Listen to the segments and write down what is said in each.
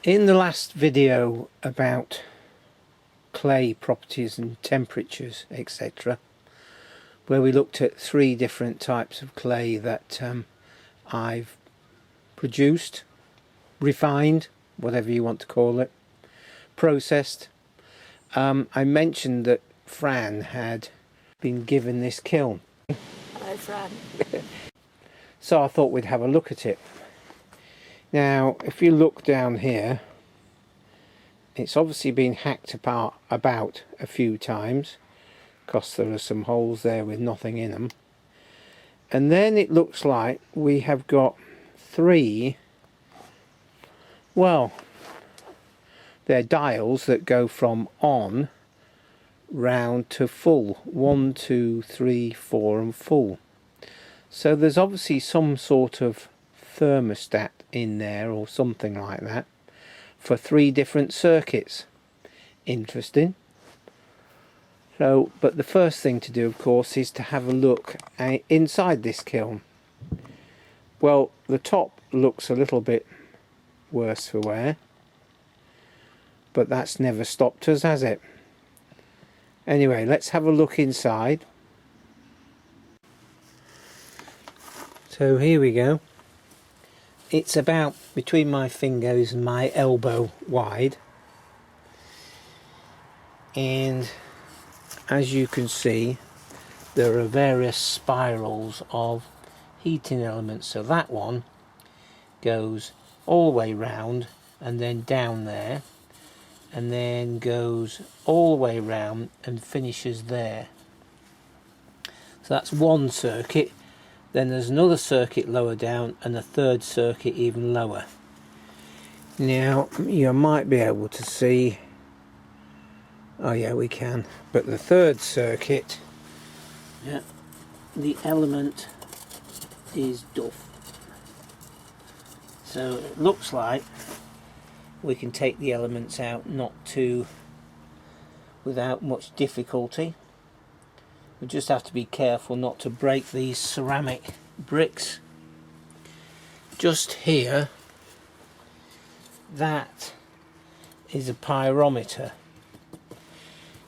In the last video about clay properties and temperatures, etc., where we looked at 3 different types of clay that I've produced, refined, whatever you want to call it, processed, I mentioned that Fran had been given this kiln. Hello, Fran. So I thought we'd have a look at it. Now, if you look down here, it's obviously been hacked apart about a few times, because there are some holes there with nothing in them. And then it looks like we have got 3, well, they're dials that go from on round to full. 1, 2, 3, 4 and full. So there's obviously some sort of thermostat in there or something like that for 3 different circuits. Interesting. So, but the first thing to do, of course, is to have a look inside this kiln. Well, the top looks a little bit worse for wear, but that's never stopped us, has it? Anyway, let's have a look inside. So here we go. It's about between my fingers and my elbow wide, and as you can see there are various spirals of heating elements. So that one goes all the way round and then down there, and then goes all the way round and finishes there. So that's one circuit. Then there's another circuit lower down and a third circuit even lower. Now you might be able to see, oh yeah, we can, but the third circuit, yeah, the element is duff. So it looks like we can take the elements out without much difficulty. We just have to be careful not to break these ceramic bricks. Just here, that is a pyrometer.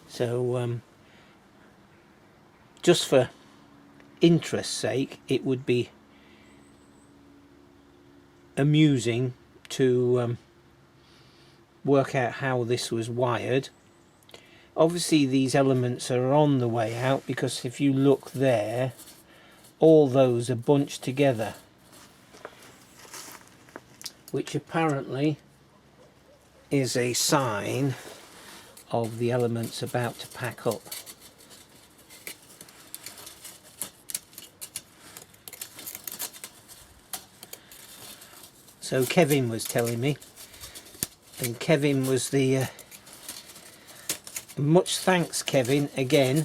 So just for interest's sake, it would be amusing to work out how this was wired. Obviously these elements are on the way out, because if you look there, all those are bunched together, which apparently is a sign of the elements about to pack up. So Kevin was telling me, and Kevin was the much thanks, Kevin, again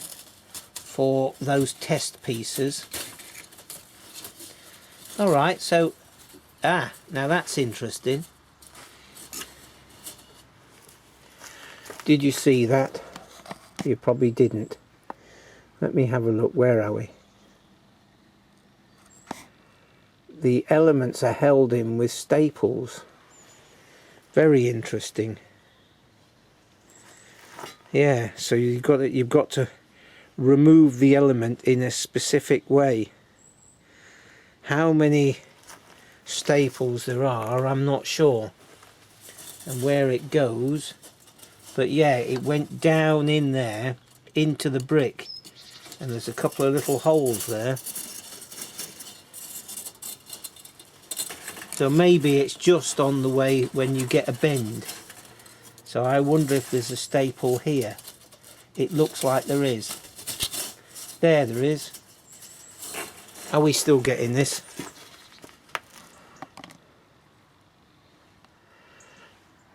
for those test pieces. Alright, so now that's interesting. Did you see that? You probably didn't. Let me have a look. Where are we? The elements are held in with staples. Very interesting. Yeah, so you've got to remove the element in a specific way. How many staples there are, I'm not sure, and where it goes, but yeah, it went down in there into the brick, and there's a couple of little holes there. So maybe it's just on the way when you get a bend. So I wonder if there's a staple here. It looks like there is. There is. Are we still getting this?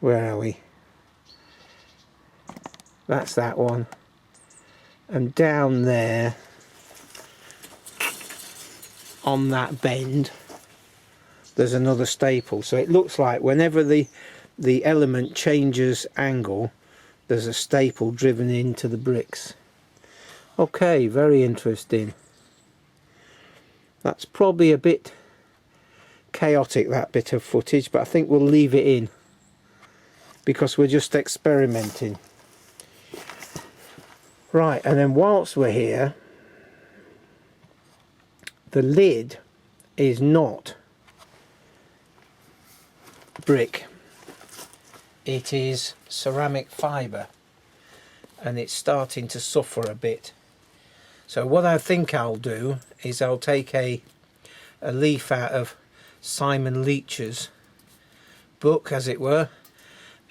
Where are we? That's that one. And down there, on that bend, there's another staple. So it looks like whenever the element changes angle, there's a staple driven into the bricks. Okay, very interesting. That's probably a bit chaotic, that bit of footage, but I think we'll leave it in. because we're just experimenting. Right, and then whilst we're here, the lid is not brick, it is ceramic fibre, and it's starting to suffer a bit. So what I think I'll do is I'll take a leaf out of Simon Leach's book, as it were,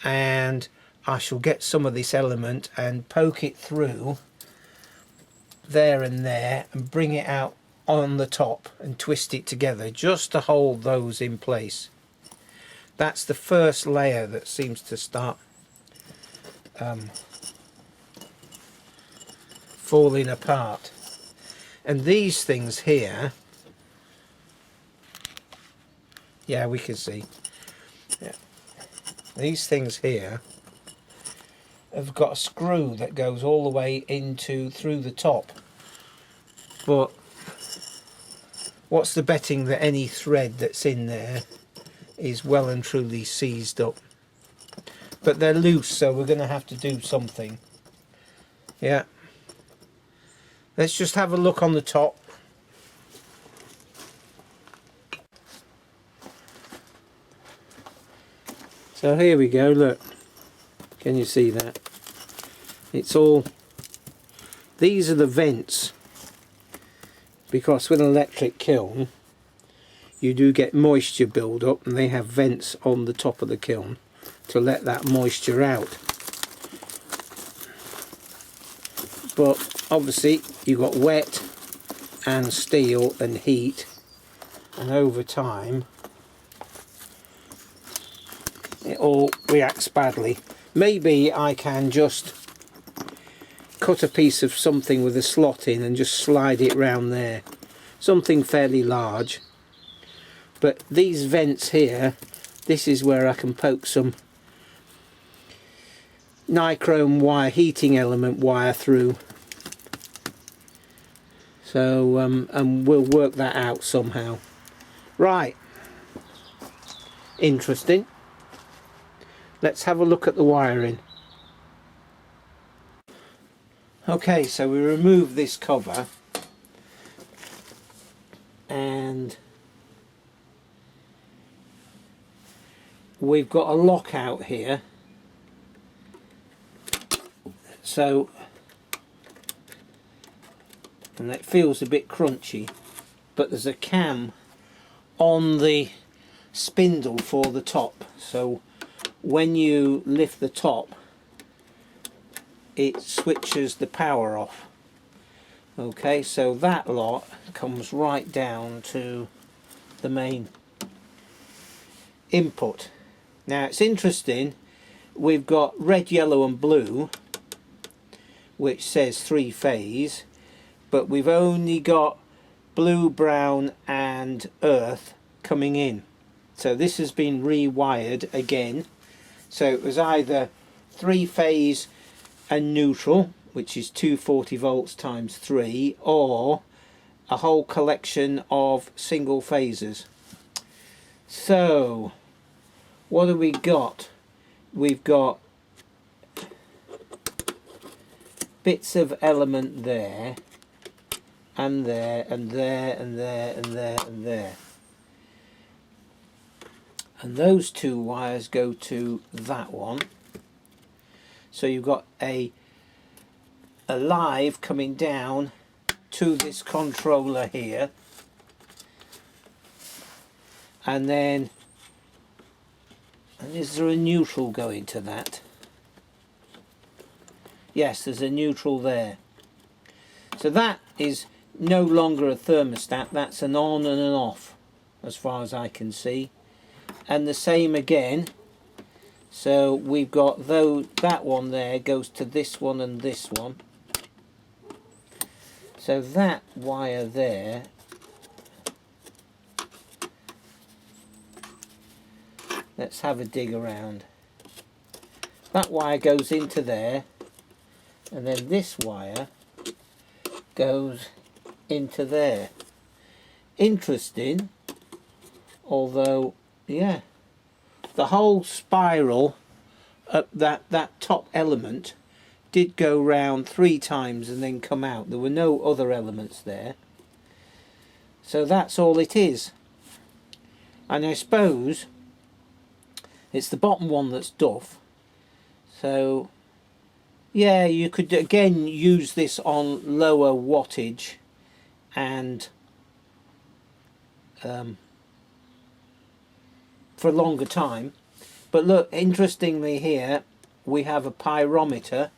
and I shall get some of this element and poke it through there and there and bring it out on the top and twist it together just to hold those in place. That's the first layer that seems to start falling apart. And these things here, yeah, we can see, yeah, these things here have got a screw that goes all the way into through the top, but what's the betting that any thread that's in there is well and truly seized up? But they're loose, so we're going to have to do something. Yeah, let's just have a look on the top. So here we go, look, can you see that? It's all, these are the vents, because with an electric kiln you do get moisture build up, and they have vents on the top of the kiln to let that moisture out. But obviously you've got wet and steel and heat, and over time it all reacts badly. Maybe I can just cut a piece of something with a slot in and just slide it round there, something fairly large. But these vents here, this is where I can poke some nichrome wire, heating element wire through. So and we'll work that out somehow. Right, interesting. Let's have a look at the wiring. Okay, so we remove this cover, and we've got a lockout here. So, and it feels a bit crunchy, but there's a cam on the spindle for the top, so when you lift the top it switches the power off. Okay, so that lot comes right down to the main input. Now it's interesting, we've got red, yellow and blue, which says 3-phase, but we've only got blue, brown and earth coming in. So this has been rewired again. So it was either 3-phase and neutral, which is 240 volts times 3, or a whole collection of single phases. So what have we got? We've got bits of element there and there and there and there and there and there, and those two wires go to that one. So you've got a live coming down to this controller here, and then, and is there a neutral going to that? Yes, there's a neutral there. So that is no longer a thermostat, that's an on and an off as far as I can see. And the same again, so we've got that one there goes to this one and this one. So that wire there let's have a dig around. That wire goes into there, and then this wire goes into there. Interesting, although yeah, the whole spiral that top element did go round 3 times and then come out. There were no other elements there. So that's all it is. And I suppose it's the bottom one that's duff. So yeah, you could again use this on lower wattage and for a longer time. But look, interestingly here we have a pyrometer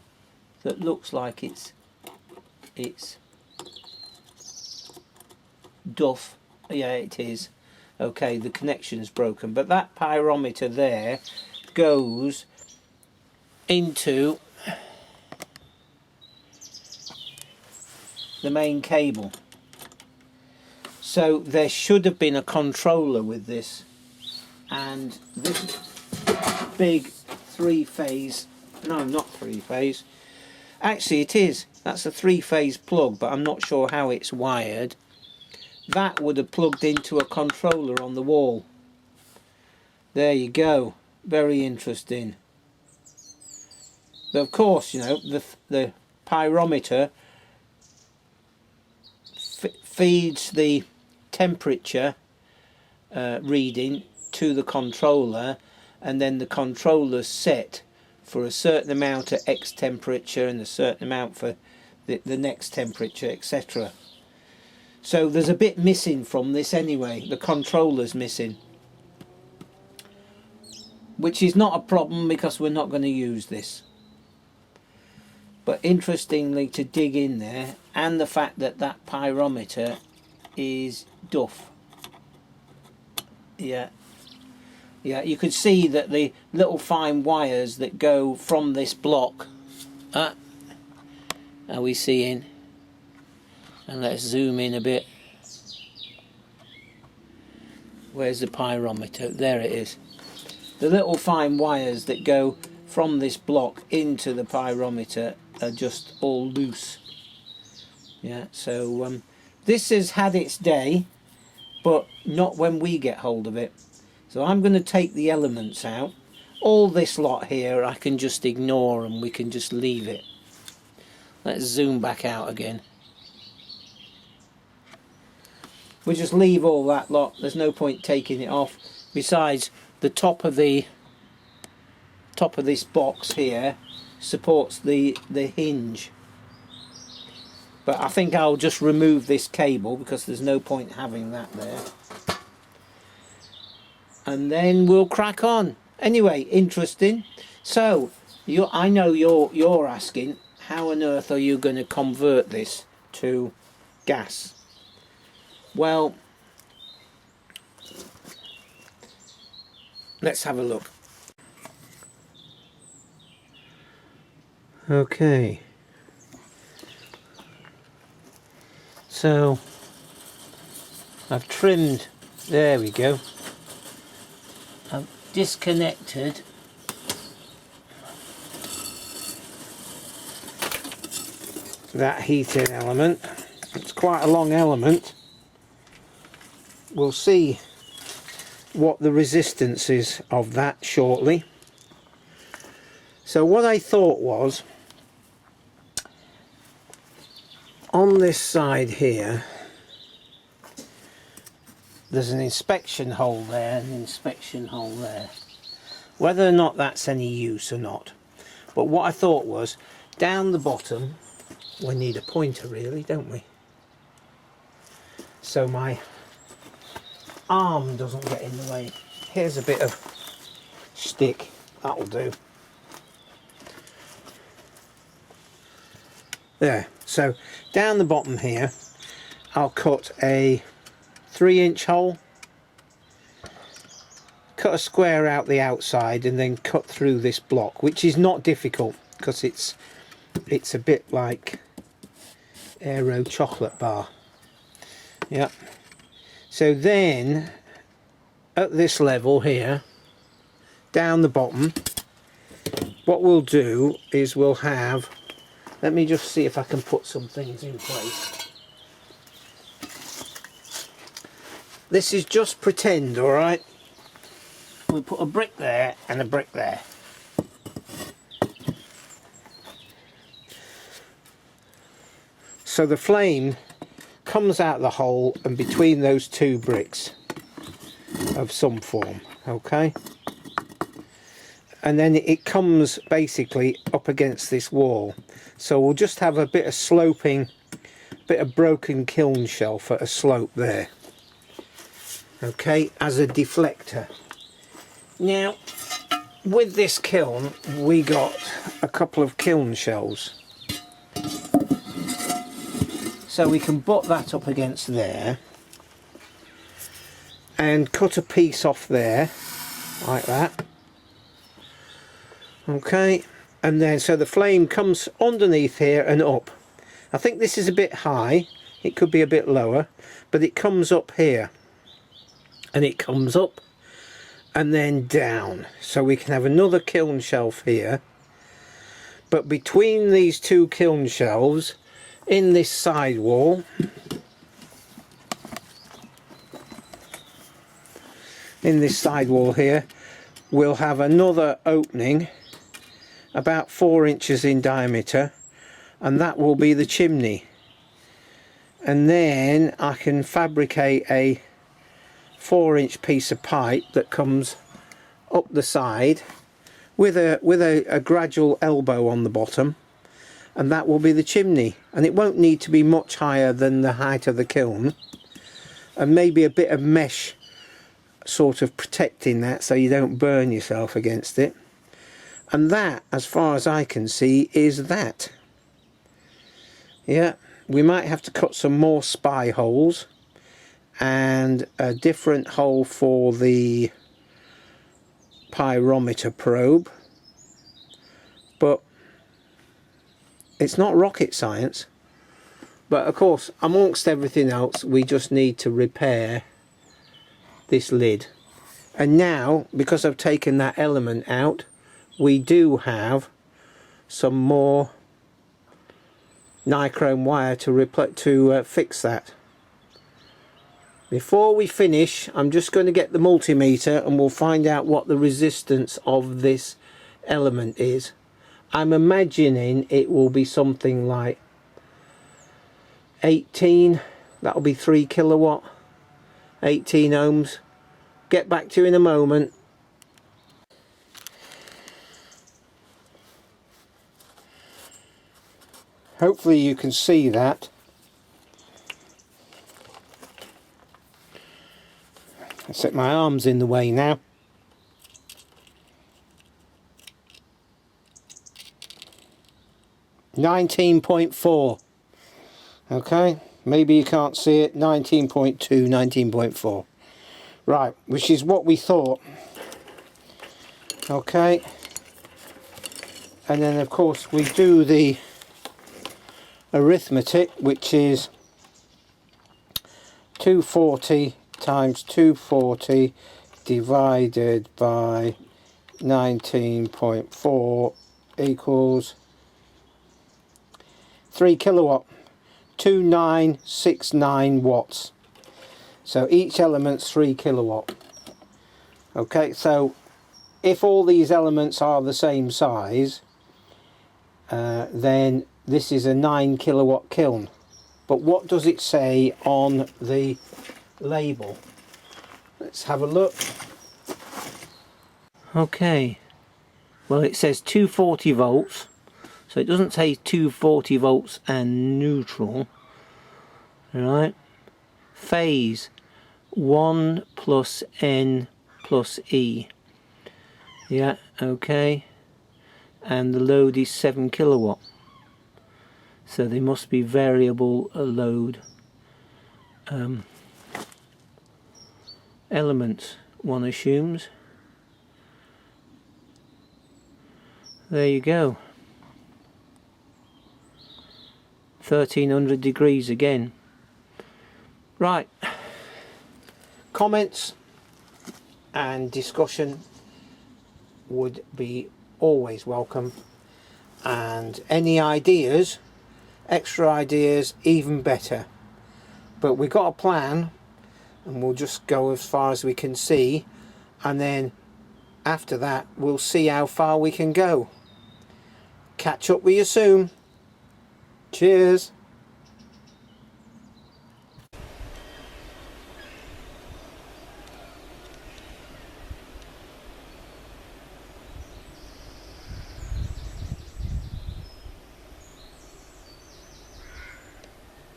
that looks like it's duff. Yeah, it is. Okay, the connection's broken, but that pyrometer there goes into the main cable. So there should have been a controller with this, and this big 3-phase, no, not 3-phase, actually it is, that's a 3-phase plug, but I'm not sure how it's wired. That would have plugged into a controller on the wall. There you go, very interesting. But of course, you know, the pyrometer feeds the temperature reading to the controller, and then the controller's set for a certain amount of X temperature and a certain amount for the next temperature, etc. So there's a bit missing from this anyway. The controller's missing, which is not a problem because we're not going to use this. But interestingly to dig in there, and the fact that that pyrometer is duff. Yeah, you could see that the little fine wires that go from this block, are we seeing? And let's zoom in a bit. Where's the pyrometer? There it is. The little fine wires that go from this block into the pyrometer are just all loose. Yeah, so this has had its day, but not when we get hold of it. So I'm going to take the elements out. All this lot here I can just ignore and we can just leave it. Let's zoom back out again. We just leave all that lot. There's no point taking it off. Besides, the top of this box here supports the hinge. But I think I'll just remove this cable because there's no point having that there. And then we'll crack on. Anyway, interesting. So I know you're asking, how on earth are you going to convert this to gas? Well, let's have a look. Okay. So I've trimmed, there we go. I've disconnected that heating element. It's quite a long element. We'll see what the resistance is of that shortly. So what I thought was, on this side here there's an inspection hole there and an inspection hole there. Whether or not that's any use or not, but what I thought was, down the bottom, we need a pointer really, don't we? So my arm doesn't get in the way. Here's a bit of stick, that'll do. There, so down the bottom here I'll cut a 3-inch hole, cut a square out the outside and then cut through this block, which is not difficult because it's a bit like Aero chocolate bar. Yep. So then at this level here, down the bottom, what we'll do is we'll have, let me just see if I can put some things in place. This is just pretend, alright? We put a brick there and a brick there. So the flame comes out the hole and between those two bricks of some form, okay, and then it comes basically up against this wall. So we'll just have a bit of sloping, bit of broken kiln shelf at a slope there, okay, as a deflector. Now with this kiln we got a couple of kiln shelves, so we can butt that up against there and cut a piece off there like that, okay, and then so the flame comes underneath here and up. I think this is a bit high, it could be a bit lower, but it comes up here and it comes up and then down, so we can have another kiln shelf here. But between these two kiln shelves in this side wall, here, we'll have another opening about 4 inches in diameter, and that will be the chimney. And then I can fabricate a 4-inch piece of pipe that comes up the side with a gradual elbow on the bottom, and that will be the chimney. And it won't need to be much higher than the height of the kiln, and maybe a bit of mesh sort of protecting that so you don't burn yourself against it. And that, as far as I can see, is that. Yeah, we might have to cut some more spy holes and a different hole for the pyrometer probe, but it's not rocket science. But of course, amongst everything else, we just need to repair this lid. And now, because I've taken that element out, we do have some more nichrome wire to fix that. Before we finish, I'm just going to get the multimeter and we'll find out what the resistance of this element is. I'm imagining it will be something like 18, that'll be 3 kilowatt, 18 ohms. Get back to you in a moment. Hopefully you can see that. I set my arms in the way now. $19.4. Okay, maybe you can't see it. 19.2, 19.4. Right, which is what we thought. Okay, and then of course we do the arithmetic, which is 240 times 240 divided by 19.4 equals 3 kilowatt, 2969 watts. So each element's 3 kilowatt. Okay, so if all these elements are the same size, then this is a 9 kilowatt kiln. But what does it say on the label? Let's have a look. Okay, well it says 240 volts, so it doesn't say 240 volts and neutral. Right, phase 1 plus N plus E. Yeah, okay, and the load is 7 kilowatt, so they must be variable load elements, one assumes. There you go, 1300 degrees again. Right, comments and discussion would be always welcome, and any ideas, extra ideas, even better. But we've got a plan and we'll just go as far as we can see, and then after that we'll see how far we can go. Catch up with you soon. Cheers.